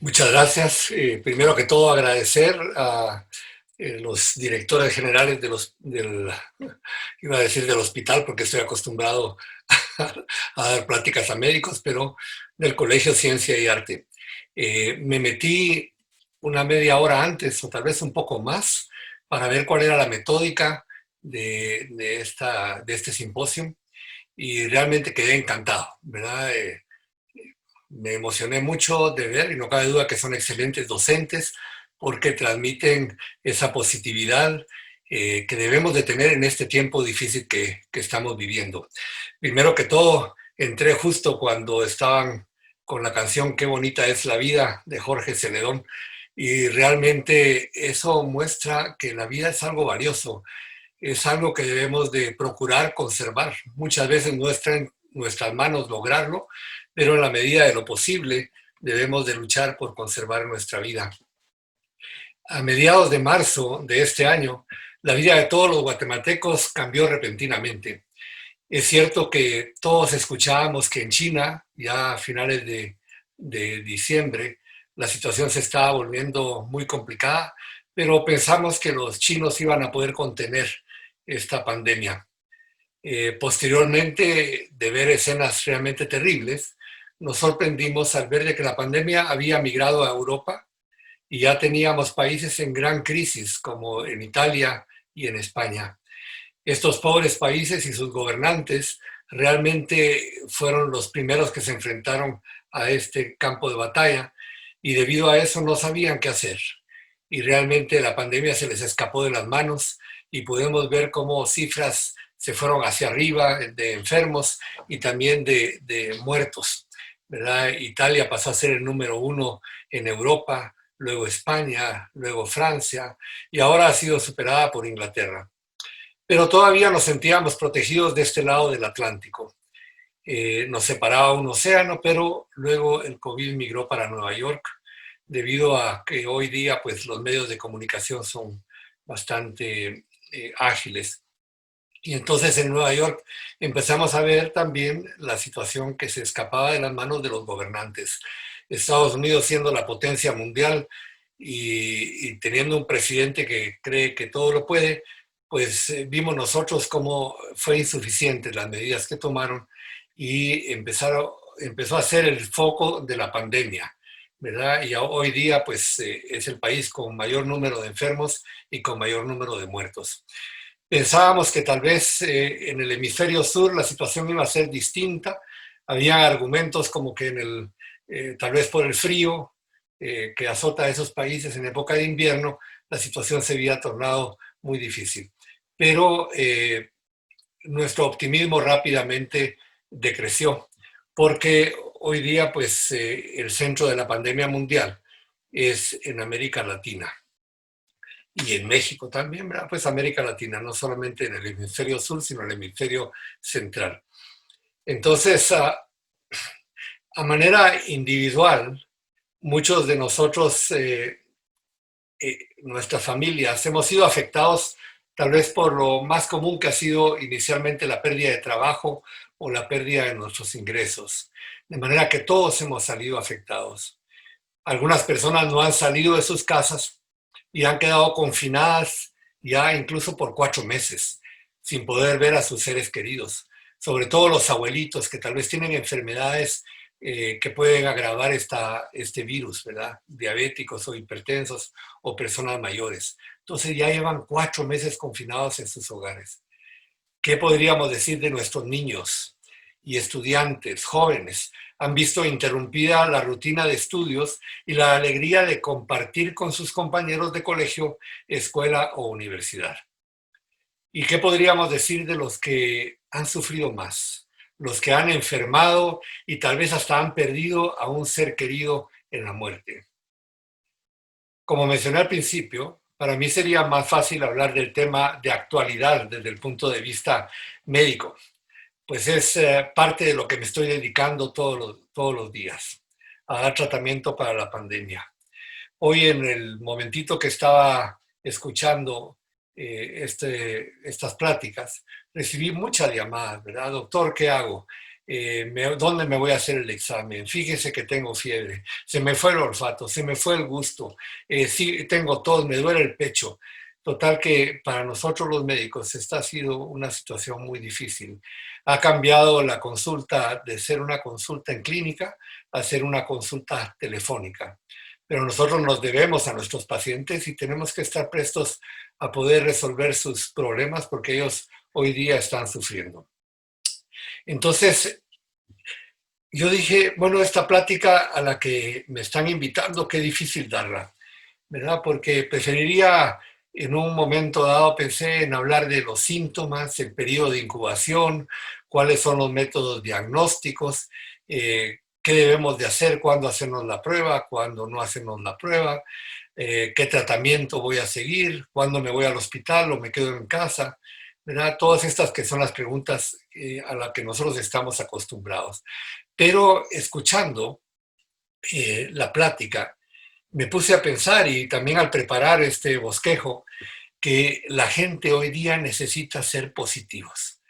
Muchas gracias. Primero que todo, agradecer a los directores generales iba a decir del hospital, porque estoy acostumbrado a dar pláticas a médicos, pero del Colegio Ciencia y Arte. Me metí una media hora antes, o tal vez un poco más, para ver cuál era la metódica de este simposio, y realmente quedé encantado, ¿verdad? Me emocioné mucho de ver, y no cabe duda que son excelentes docentes, porque transmiten esa positividad que debemos de tener en este tiempo difícil que estamos viviendo. Primero que todo, entré justo cuando estaban con la canción Qué bonita es la vida de Jorge Celedón, y realmente eso muestra que la vida es algo valioso, es algo que debemos de procurar conservar. Muchas veces no está en nuestras manos lograrlo, pero en la medida de lo posible debemos de luchar por conservar nuestra vida. A mediados de marzo de este año, la vida de todos los guatemaltecos cambió repentinamente. Es cierto que todos escuchábamos que en China, ya a finales de diciembre, la situación se estaba volviendo muy complicada, pero pensamos que los chinos iban a poder contener esta pandemia. Posteriormente, de ver escenas realmente terribles, nos sorprendimos al ver de que la pandemia había migrado a Europa y ya teníamos países en gran crisis, como en Italia y en España. Estos pobres países y sus gobernantes realmente fueron los primeros que se enfrentaron a este campo de batalla, y debido a eso no sabían qué hacer. Y realmente la pandemia se les escapó de las manos, y podemos ver cómo cifras se fueron hacia arriba de enfermos y también de muertos, ¿verdad? Italia pasó a ser el número uno en Europa, luego España, luego Francia, y ahora ha sido superada por Inglaterra. Pero todavía nos sentíamos protegidos de este lado del Atlántico. Nos separaba un océano, pero luego el COVID migró para Nueva York, debido a que hoy día pues, los medios de comunicación son bastante ágiles. Y entonces en Nueva York empezamos a ver también la situación que se escapaba de las manos de los gobernantes. Estados Unidos, siendo la potencia mundial y teniendo un presidente que cree que todo lo puede, pues vimos nosotros cómo fue insuficiente las medidas que tomaron, y empezó a ser el foco de la pandemia, ¿verdad? Y hoy día pues es el país con mayor número de enfermos y con mayor número de muertos. Pensábamos que tal vez en el hemisferio sur la situación iba a ser distinta. Había argumentos como que tal vez por el frío que azota a esos países en época de invierno, la situación se había tornado muy difícil. Pero nuestro optimismo rápidamente decreció, porque hoy día pues el centro de la pandemia mundial es en América Latina y en México también, ¿verdad? Pues América Latina, no solamente en el hemisferio sur, sino en el hemisferio central. Entonces, a manera individual, muchos de nosotros, nuestras familias, hemos sido afectados tal vez por lo más común, que ha sido inicialmente la pérdida de trabajo o la pérdida de nuestros ingresos. De manera que todos hemos salido afectados. Algunas personas no han salido de sus casas y han quedado confinadas ya incluso por 4 meses, sin poder ver a sus seres queridos. Sobre todo los abuelitos que tal vez tienen enfermedades que pueden agravar este virus, ¿verdad? Diabéticos o hipertensos o personas mayores. Entonces ya llevan 4 meses confinados en sus hogares. ¿Qué podríamos decir de nuestros niños y estudiantes, jóvenes? Han visto interrumpida la rutina de estudios y la alegría de compartir con sus compañeros de colegio, escuela o universidad. ¿Y qué podríamos decir de los que han sufrido más? Los que han enfermado y tal vez hasta han perdido a un ser querido en la muerte. Como mencioné al principio, para mí sería más fácil hablar del tema de actualidad desde el punto de vista médico, pues es parte de lo que me estoy dedicando todos los días, a dar tratamiento para la pandemia. Hoy, en el momentito que estaba escuchando estas pláticas, recibí muchas llamadas, ¿verdad? Doctor, ¿qué hago? ¿Dónde me voy a hacer el examen? Fíjese que tengo fiebre, se me fue el olfato, se me fue el gusto, sí, tengo tos, me duele el pecho. Total que para nosotros los médicos esta ha sido una situación muy difícil. Ha cambiado la consulta de ser una consulta en clínica a ser una consulta telefónica. Pero nosotros nos debemos a nuestros pacientes y tenemos que estar prestos a poder resolver sus problemas porque ellos hoy día están sufriendo. Entonces, yo dije, bueno, esta plática a la que me están invitando, qué difícil darla, ¿verdad? Porque preferiría, en un momento dado, pensé en hablar de los síntomas, el periodo de incubación, cuáles son los métodos diagnósticos, qué debemos de hacer, cuándo hacernos la prueba, cuándo no hacernos la prueba, qué tratamiento voy a seguir, cuándo me voy al hospital o me quedo en casa, ¿verdad? Todas estas que son las preguntas a las que nosotros estamos acostumbrados. Pero escuchando la plática, me puse a pensar y también al preparar este bosquejo, que la gente hoy día necesita ser positivos.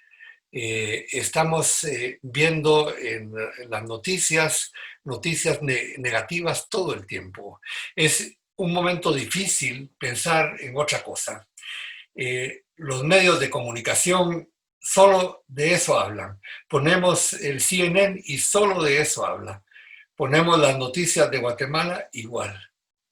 Estamos viendo en las noticias, noticias negativas todo el tiempo. Es un momento difícil pensar en otra cosa. Los medios de comunicación solo de eso hablan. Ponemos el CNN y solo de eso habla. Ponemos las noticias de Guatemala igual,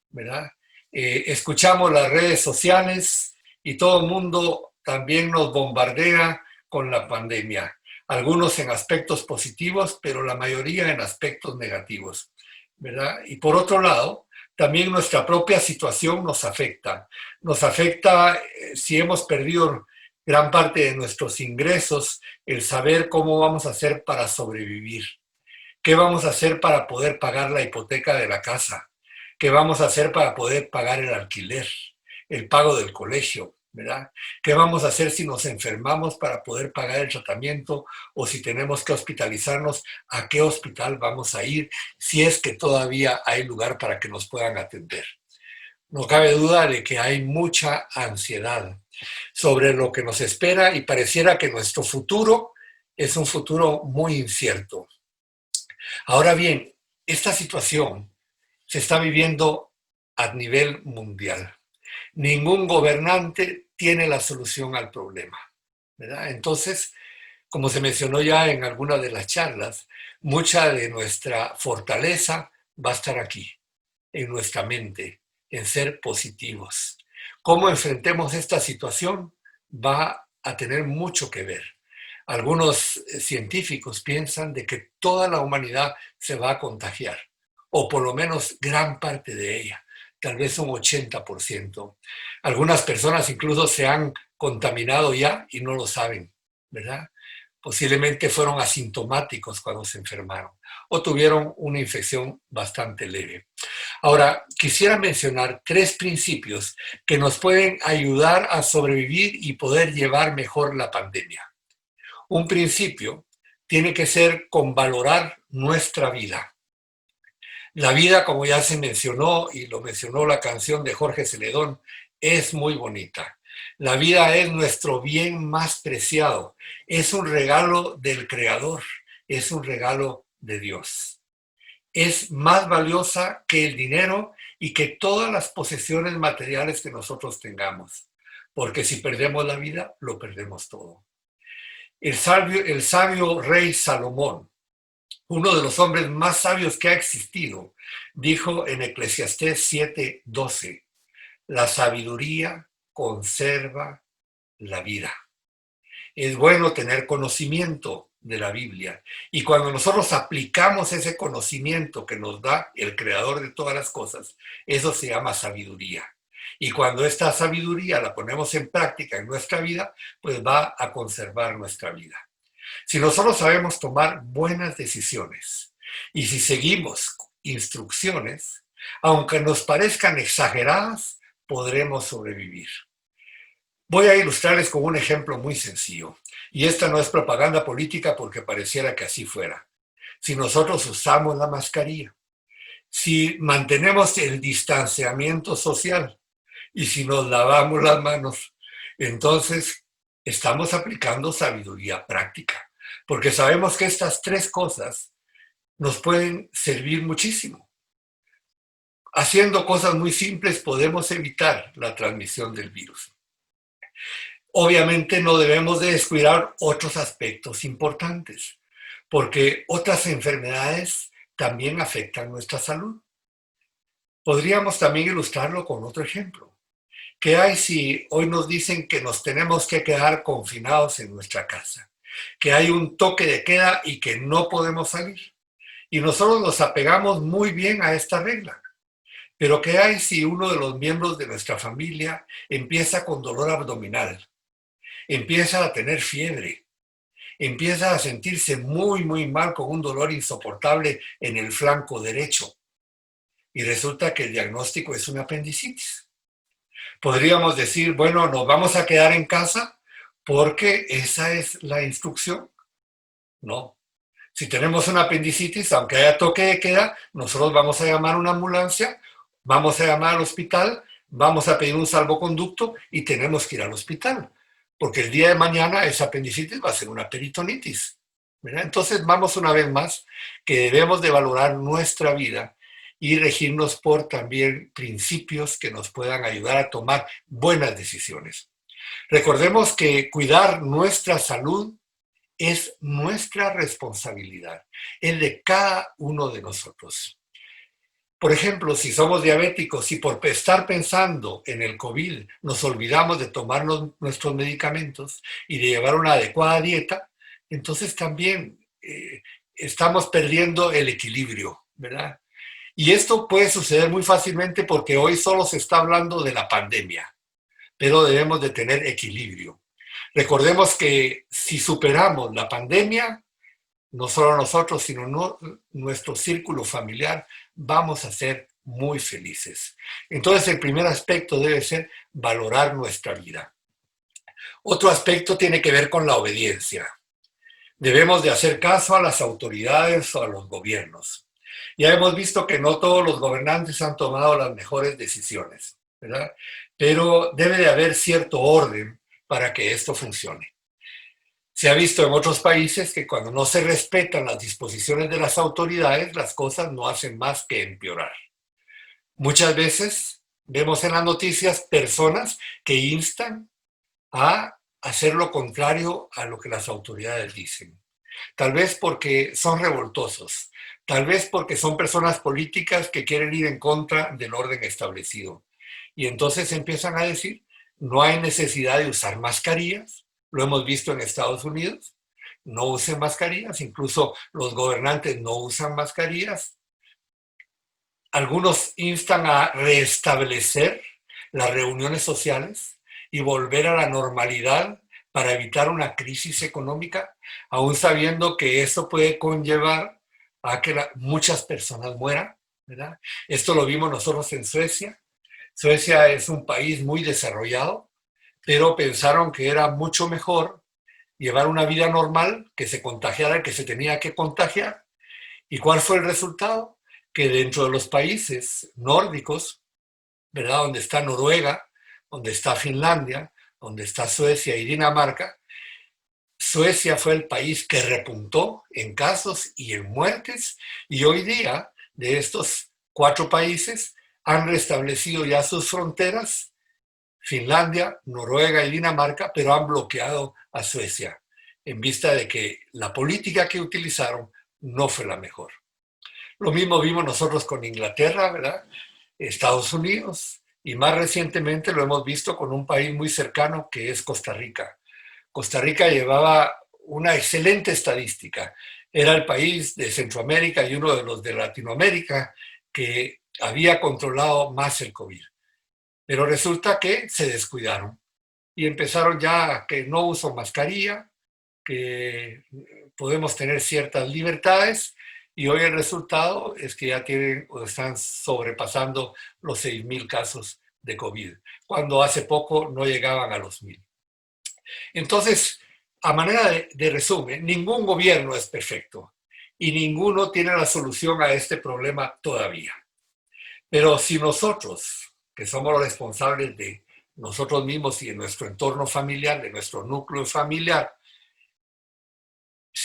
¿verdad? Escuchamos las redes sociales y todo el mundo también nos bombardea con la pandemia. Algunos en aspectos positivos, pero la mayoría en aspectos negativos, ¿verdad? Y por otro lado, también nuestra propia situación nos afecta. Nos afecta si hemos perdido gran parte de nuestros ingresos, el saber cómo vamos a hacer para sobrevivir. ¿Qué vamos a hacer para poder pagar la hipoteca de la casa? ¿Qué vamos a hacer para poder pagar el alquiler, el pago del colegio? ¿Verdad? ¿Qué vamos a hacer si nos enfermamos para poder pagar el tratamiento o si tenemos que hospitalizarnos? ¿A qué hospital vamos a ir si es que todavía hay lugar para que nos puedan atender? No cabe duda de que hay mucha ansiedad sobre lo que nos espera y pareciera que nuestro futuro es un futuro muy incierto. Ahora bien, esta situación se está viviendo a nivel mundial. Ningún gobernante tiene la solución al problema, ¿verdad? Entonces, como se mencionó ya en alguna de las charlas, mucha de nuestra fortaleza va a estar aquí, en nuestra mente, en ser positivos. Cómo enfrentemos esta situación va a tener mucho que ver. Algunos científicos piensan de que toda la humanidad se va a contagiar, o por lo menos gran parte de ella, tal vez un 80%. Algunas personas incluso se han contaminado ya y no lo saben, ¿verdad? Posiblemente fueron asintomáticos cuando se enfermaron o tuvieron una infección bastante leve. Ahora, quisiera mencionar 3 principios que nos pueden ayudar a sobrevivir y poder llevar mejor la pandemia. Un principio tiene que ser con valorar nuestra vida. La vida, como ya se mencionó y lo mencionó la canción de Jorge Celedón, es muy bonita. La vida es nuestro bien más preciado. Es un regalo del Creador. Es un regalo de Dios. Es más valiosa que el dinero y que todas las posesiones materiales que nosotros tengamos. Porque si perdemos la vida, lo perdemos todo. El sabio rey Salomón, uno de los hombres más sabios que ha existido, dijo en Eclesiastés 7:12, la sabiduría conserva la vida. Es bueno tener conocimiento de la Biblia. Y cuando nosotros aplicamos ese conocimiento que nos da el creador de todas las cosas, eso se llama sabiduría. Y cuando esta sabiduría la ponemos en práctica en nuestra vida, pues va a conservar nuestra vida. Si nosotros sabemos tomar buenas decisiones y si seguimos instrucciones, aunque nos parezcan exageradas, podremos sobrevivir. Voy a ilustrarles con un ejemplo muy sencillo. Y esta no es propaganda política porque pareciera que así fuera. Si nosotros usamos la mascarilla, si mantenemos el distanciamiento social y si nos lavamos las manos, entonces estamos aplicando sabiduría práctica. porque sabemos que estas tres cosas nos pueden servir muchísimo. Haciendo cosas muy simples podemos evitar la transmisión del virus. Obviamente no debemos de descuidar otros aspectos importantes, porque otras enfermedades también afectan nuestra salud. Podríamos también ilustrarlo con otro ejemplo. ¿Qué hay si hoy nos dicen que nos tenemos que quedar confinados en nuestra casa? Que hay un toque de queda y que no podemos salir. Y nosotros nos apegamos muy bien a esta regla. Pero ¿qué hay si uno de los miembros de nuestra familia empieza con dolor abdominal, empieza a tener fiebre, empieza a sentirse muy, muy mal con un dolor insoportable en el flanco derecho y resulta que el diagnóstico es una apendicitis? Podríamos decir, bueno, nos vamos a quedar en casa porque esa es la instrucción. No. Si tenemos una apendicitis, aunque haya toque de queda, nosotros vamos a llamar a una ambulancia, vamos a llamar al hospital, vamos a pedir un salvoconducto y tenemos que ir al hospital, porque el día de mañana esa apendicitis va a ser una peritonitis, ¿verdad? Entonces vamos una vez más que debemos de valorar nuestra vida y regirnos por también principios que nos puedan ayudar a tomar buenas decisiones. Recordemos que cuidar nuestra salud es nuestra responsabilidad, es de cada uno de nosotros. Por ejemplo, si somos diabéticos y por estar pensando en el COVID nos olvidamos de tomar nuestros medicamentos y de llevar una adecuada dieta, entonces también estamos perdiendo el equilibrio, ¿verdad? Y esto puede suceder muy fácilmente porque hoy solo se está hablando de la pandemia, pero debemos de tener equilibrio. Recordemos que si superamos la pandemia, no solo nosotros, sino nuestro círculo familiar, vamos a ser muy felices. Entonces, el primer aspecto debe ser valorar nuestra vida. Otro aspecto tiene que ver con la obediencia. Debemos de hacer caso a las autoridades o a los gobiernos. Ya hemos visto que no todos los gobernantes han tomado las mejores decisiones, ¿verdad? Pero debe de haber cierto orden para que esto funcione. Se ha visto en otros países que cuando no se respetan las disposiciones de las autoridades, las cosas no hacen más que empeorar. Muchas veces vemos en las noticias personas que instan a hacer lo contrario a lo que las autoridades dicen. Tal vez porque son revoltosos, tal vez porque son personas políticas que quieren ir en contra del orden establecido. Y entonces empiezan a decir, no hay necesidad de usar mascarillas, lo hemos visto en Estados Unidos, no usen mascarillas, incluso los gobernantes no usan mascarillas. Algunos instan a restablecer las reuniones sociales y volver a la normalidad para evitar una crisis económica, aún sabiendo que eso puede conllevar a que muchas personas mueran, ¿verdad? Esto lo vimos nosotros en Suecia. Suecia es un país muy desarrollado, pero pensaron que era mucho mejor llevar una vida normal, que se contagiara el que se tenía que contagiar. ¿Y cuál fue el resultado? Que dentro de los países nórdicos, ¿verdad? Donde está Noruega, donde está Finlandia, donde está Suecia y Dinamarca, Suecia fue el país que repuntó en casos y en muertes, y hoy día de estos 4 países han restablecido ya sus fronteras, Finlandia, Noruega y Dinamarca, pero han bloqueado a Suecia en vista de que la política que utilizaron no fue la mejor. Lo mismo vimos nosotros con Inglaterra, ¿verdad? Estados Unidos, y más recientemente lo hemos visto con un país muy cercano que es Costa Rica. Costa Rica llevaba una excelente estadística. Era el país de Centroamérica y uno de los de Latinoamérica que había controlado más el COVID. Pero resulta que se descuidaron y empezaron ya a que no uso mascarilla, que podemos tener ciertas libertades, y hoy el resultado es que ya tienen o están sobrepasando los 6,000 casos de COVID, cuando hace poco no llegaban a los 1,000. Entonces, a manera de resumen, ningún gobierno es perfecto y ninguno tiene la solución a este problema todavía. Pero si nosotros, que somos los responsables de nosotros mismos y de nuestro entorno familiar, de nuestro núcleo familiar,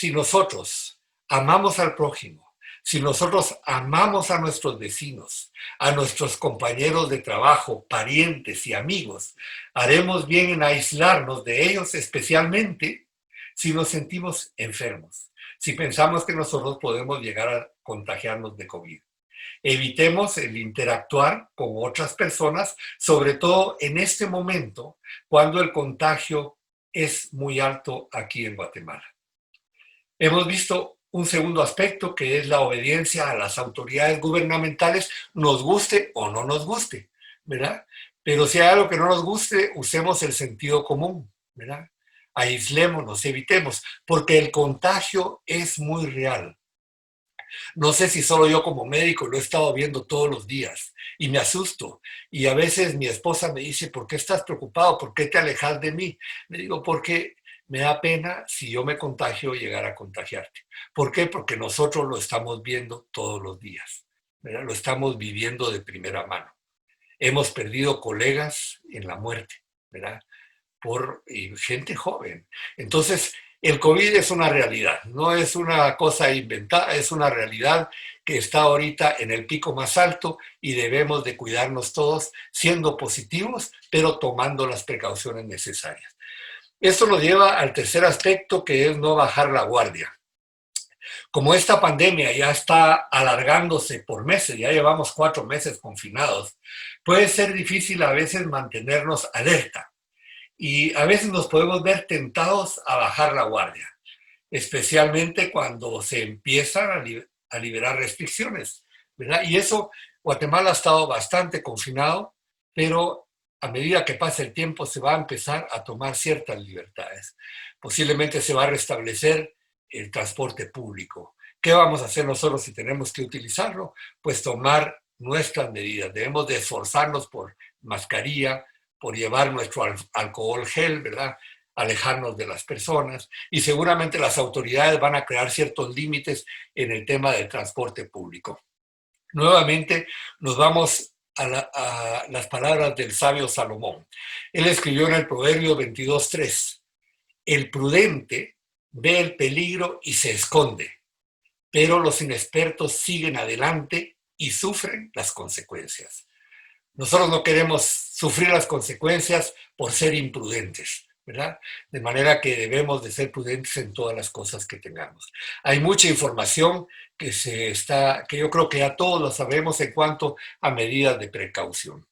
si nosotros amamos al prójimo, si nosotros amamos a nuestros vecinos, a nuestros compañeros de trabajo, parientes y amigos, haremos bien en aislarnos de ellos, especialmente si nos sentimos enfermos, si pensamos que nosotros podemos llegar a contagiarnos de COVID. Evitemos el interactuar con otras personas, sobre todo en este momento, cuando el contagio es muy alto aquí en Guatemala. Hemos visto un segundo aspecto, que es la obediencia a las autoridades gubernamentales, nos guste o no nos guste, ¿verdad? Pero si hay algo que no nos guste, usemos el sentido común, ¿verdad? Aislémonos, evitemos, porque el contagio es muy real. No sé si solo yo como médico lo he estado viendo todos los días y me asusto. Y a veces mi esposa me dice, ¿por qué estás preocupado? ¿Por qué te alejas de mí? Le digo, porque me da pena si yo me contagio llegar a contagiarte. ¿Por qué? Porque nosotros lo estamos viendo todos los días, ¿verdad? Lo estamos viviendo de primera mano. Hemos perdido colegas en la muerte, ¿verdad? Y gente joven. Entonces, el COVID es una realidad, no es una cosa inventada, es una realidad que está ahorita en el pico más alto y debemos de cuidarnos todos siendo positivos, pero tomando las precauciones necesarias. Esto nos lleva al tercer aspecto, que es no bajar la guardia. Como esta pandemia ya está alargándose por meses, ya llevamos 4 meses confinados, puede ser difícil a veces mantenernos alerta. Y a veces nos podemos ver tentados a bajar la guardia, especialmente cuando se empiezan a liberar restricciones, ¿verdad? Y eso, Guatemala ha estado bastante confinado, pero a medida que pasa el tiempo se va a empezar a tomar ciertas libertades. Posiblemente se va a restablecer el transporte público. ¿Qué vamos a hacer nosotros si tenemos que utilizarlo? Pues tomar nuestras medidas. Debemos de esforzarnos por mascarilla, por llevar nuestro alcohol gel, ¿verdad? Alejarnos de las personas, y seguramente las autoridades van a crear ciertos límites en el tema del transporte público. Nuevamente nos vamos a las palabras del sabio Salomón. Él escribió en el Proverbio 22:3, el prudente ve el peligro y se esconde, pero los inexpertos siguen adelante y sufren las consecuencias. Nosotros no queremos sufrir las consecuencias por ser imprudentes, ¿verdad? De manera que debemos de ser prudentes en todas las cosas que tengamos. Hay mucha información que yo creo que ya todos lo sabemos en cuanto a medidas de precaución.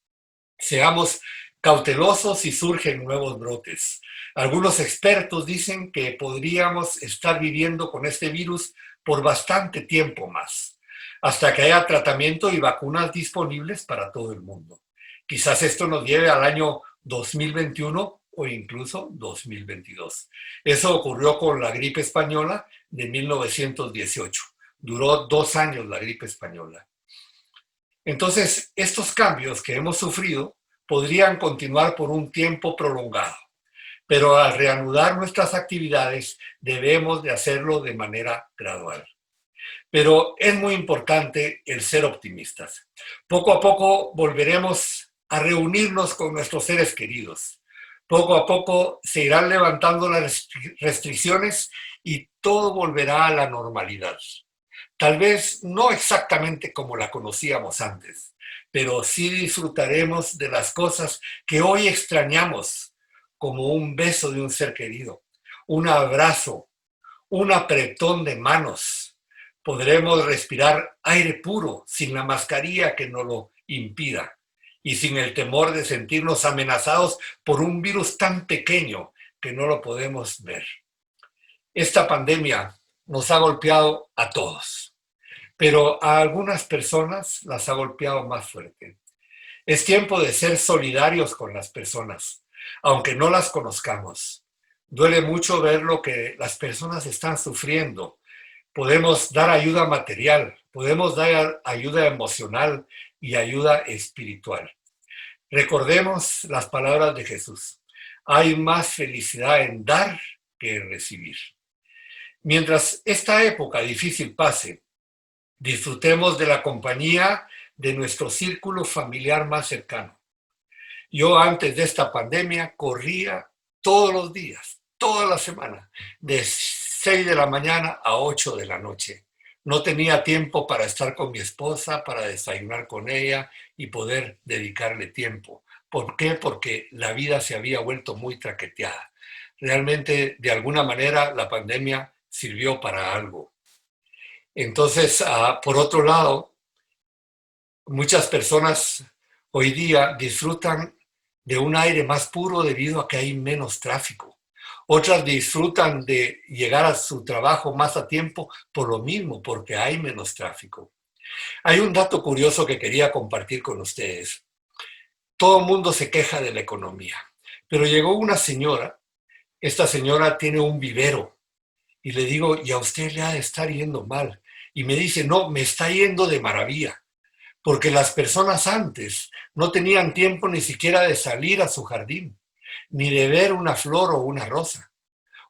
Seamos cautelosos si surgen nuevos brotes. Algunos expertos dicen que podríamos estar viviendo con este virus por bastante tiempo más, hasta que haya tratamiento y vacunas disponibles para todo el mundo. Quizás esto nos lleve al año 2021 o incluso 2022. Eso ocurrió con la gripe española de 1918. Duró 2 años la gripe española. Entonces, estos cambios que hemos sufrido podrían continuar por un tiempo prolongado, pero al reanudar nuestras actividades debemos de hacerlo de manera gradual. Pero es muy importante el ser optimistas. Poco a poco volveremos a reunirnos con nuestros seres queridos. Poco a poco se irán levantando las restricciones y todo volverá a la normalidad. Tal vez no exactamente como la conocíamos antes, pero sí disfrutaremos de las cosas que hoy extrañamos, como un beso de un ser querido, un abrazo, un apretón de manos. Podremos respirar aire puro sin la mascarilla que nos lo impida y sin el temor de sentirnos amenazados por un virus tan pequeño que no lo podemos ver. Esta pandemia nos ha golpeado a todos, pero a algunas personas las ha golpeado más fuerte. Es tiempo de ser solidarios con las personas, aunque no las conozcamos. Duele mucho ver lo que las personas están sufriendo. Podemos dar ayuda material, podemos dar ayuda emocional y ayuda espiritual. Recordemos las palabras de Jesús. Hay más felicidad en dar que en recibir. Mientras esta época difícil pase, disfrutemos de la compañía de nuestro círculo familiar más cercano. Yo antes de esta pandemia corría todos los días, toda la semana, de 6 de la mañana a 8 de la noche. No tenía tiempo para estar con mi esposa, para desayunar con ella y poder dedicarle tiempo. ¿Por qué? Porque la vida se había vuelto muy traqueteada. Realmente, de alguna manera, la pandemia sirvió para algo. Entonces, por otro lado, muchas personas hoy día disfrutan de un aire más puro debido a que hay menos tráfico. Otras disfrutan de llegar a su trabajo más a tiempo por lo mismo, porque hay menos tráfico. Hay un dato curioso que quería compartir con ustedes. Todo el mundo se queja de la economía, pero llegó una señora, esta señora tiene un vivero, y le digo, ¿y a usted le ha de estar yendo mal? Y me dice, no, me está yendo de maravilla, porque las personas antes no tenían tiempo ni siquiera de salir a su jardín, ni de ver una flor o una rosa.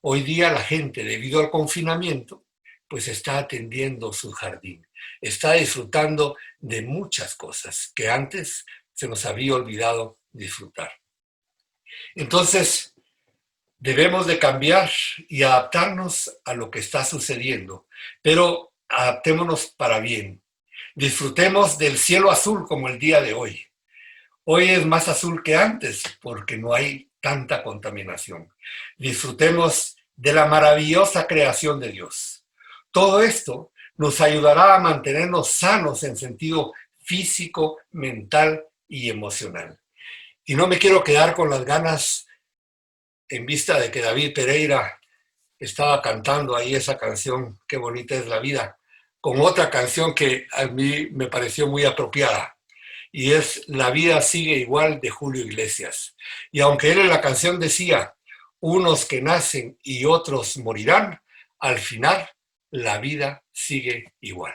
Hoy día la gente, debido al confinamiento, pues está atendiendo su jardín, está disfrutando de muchas cosas que antes se nos había olvidado disfrutar. Entonces, debemos de cambiar y adaptarnos a lo que está sucediendo, pero adaptémonos para bien. Disfrutemos del cielo azul como el día de hoy. Hoy es más azul que antes porque no hay tanta contaminación. Disfrutemos de la maravillosa creación de Dios. Todo esto nos ayudará a mantenernos sanos en sentido físico, mental y emocional. Y no me quiero quedar con las ganas en vista de que David Pereira estaba cantando ahí esa canción, Qué bonita es la vida, con otra canción que a mí me pareció muy apropiada, y es La vida sigue igual de Julio Iglesias. Y aunque él en la canción decía, unos que nacen y otros morirán, al final la vida sigue igual.